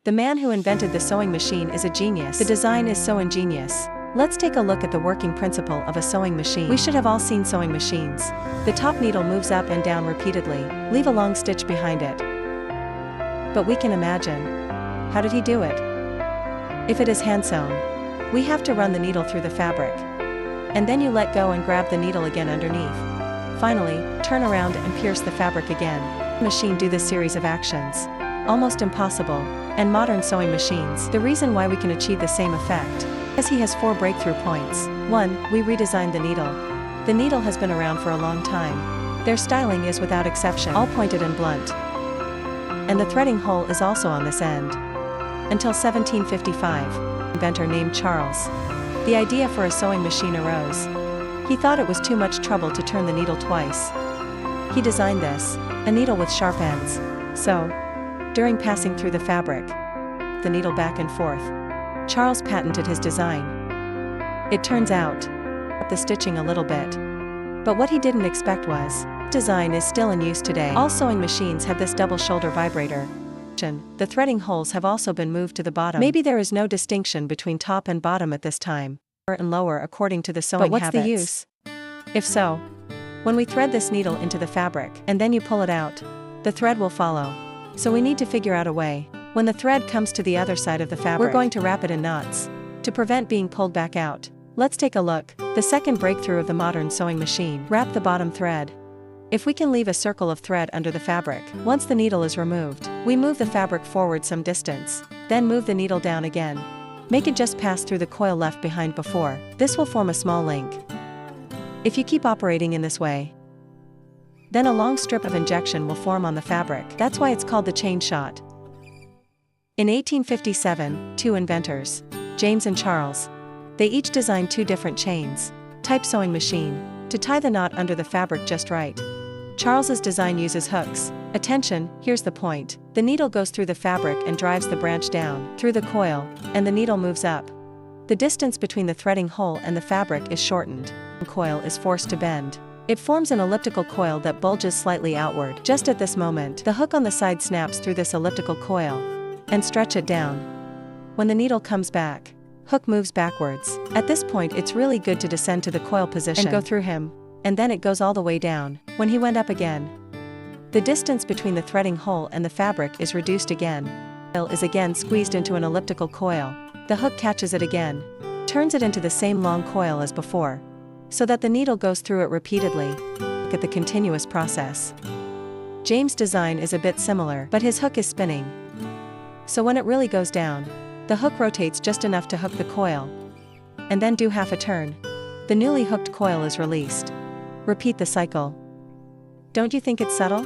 The man who invented the sewing machine is a genius. The design is so ingenious. Let's take a look at the working principle of a sewing machine. We should have all seen sewing machines. The top needle moves up and down repeatedly, leave a long stitch behind it. But we can imagine. How did he do it? If it is hand sewn, we have to run the needle through the fabric. And then you let go and grab the needle again underneath. Finally, turn around and pierce the fabric again. The machine do this series of actions. Almost impossible. And modern sewing machines, the reason why we can achieve the same effect, is he has 4 breakthrough points. 1. We redesigned the needle. The needle has been around for a long time. Their styling is without exception, all pointed and blunt. And the threading hole is also on this end. Until 1755, inventor named Charles. The idea for a sewing machine arose. He thought it was too much trouble to turn the needle twice. He designed this, a needle with sharp ends. So, during passing through the fabric, the needle back and forth, Charles patented his design. It turns out, the stitching a little bit. But what he didn't expect was, design is still in use today. All sewing machines have this double shoulder vibrator. The threading holes have also been moved to the bottom. Maybe there is no distinction between top and bottom at this time, and lower according to the sewing habits. But what's the use? If so, when we thread this needle into the fabric, and then you pull it out, the thread will follow. So we need to figure out a way. When the thread comes to the other side of the fabric, we're going to wrap it in knots, to prevent being pulled back out. Let's take a look. The second breakthrough of the modern sewing machine. Wrap the bottom thread. If we can leave a circle of thread under the fabric, once the needle is removed, we move the fabric forward some distance, then move the needle down again. Make it just pass through the coil left behind before. This will form a small link. If you keep operating in this way, then a long strip of injection will form on the fabric. That's why it's called the chain shot. In 1857, 2 inventors, James and Charles, they each designed 2 different chains, type sewing machine, to tie the knot under the fabric just right. Charles's design uses hooks. Attention, here's the point. The needle goes through the fabric and drives the branch down, through the coil, and the needle moves up. The distance between the threading hole and the fabric is shortened. The coil is forced to bend. It forms an elliptical coil that bulges slightly outward. Just at this moment, the hook on the side snaps through this elliptical coil and stretch it down. When the needle comes back, hook moves backwards. At this point it's really good to descend to the coil position and go through him, and then it goes all the way down. When he went up again, the distance between the threading hole and the fabric is reduced again. The coil is again squeezed into an elliptical coil. The hook catches it again, turns it into the same long coil as before, so that the needle goes through it repeatedly. Look at the continuous process. James' design is a bit similar, but his hook is spinning. So when it really goes down, the hook rotates just enough to hook the coil, and then do half a turn. The newly hooked coil is released. Repeat the cycle. Don't you think it's subtle?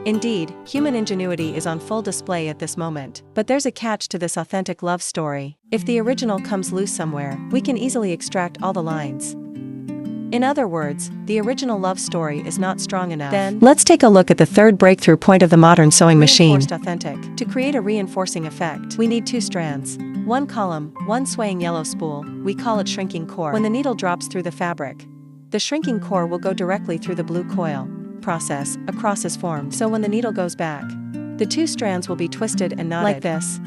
Indeed, human ingenuity is on full display at this moment. But there's a catch to this authentic love story. If the original comes loose somewhere, we can easily extract all the lines. In other words, the original love story is not strong enough. Then, let's take a look at the third breakthrough point of the modern sewing machine. Reinforced authentic. To create a reinforcing effect, we need 2 strands. 1 column, 1 swaying yellow spool, we call it shrinking core. When the needle drops through the fabric, the shrinking core will go directly through the blue coil. Process, a cross is formed. So when the needle goes back, the 2 strands will be twisted and knotted. Like this.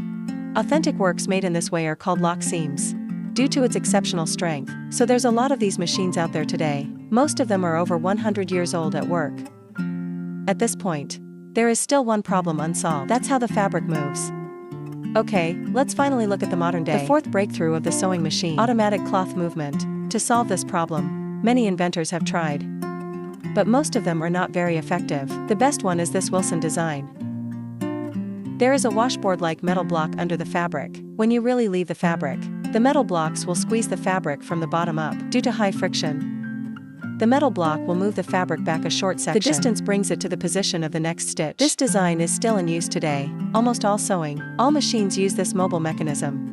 Authentic works made in this way are called lock seams, due to its exceptional strength. So there's a lot of these machines out there today. Most of them are over 100 years old at work. At this point, there is still one problem unsolved. That's how the fabric moves. Okay, let's finally look at the modern day. The fourth breakthrough of the sewing machine, automatic cloth movement. To solve this problem, many inventors have tried, but most of them are not very effective. The best one is this Wilson design. There is a washboard-like metal block under the fabric. When you really leave the fabric, the metal blocks will squeeze the fabric from the bottom up. Due to high friction, the metal block will move the fabric back a short section. The distance brings it to the position of the next stitch. This design is still in use today. Almost all machines use this mobile mechanism.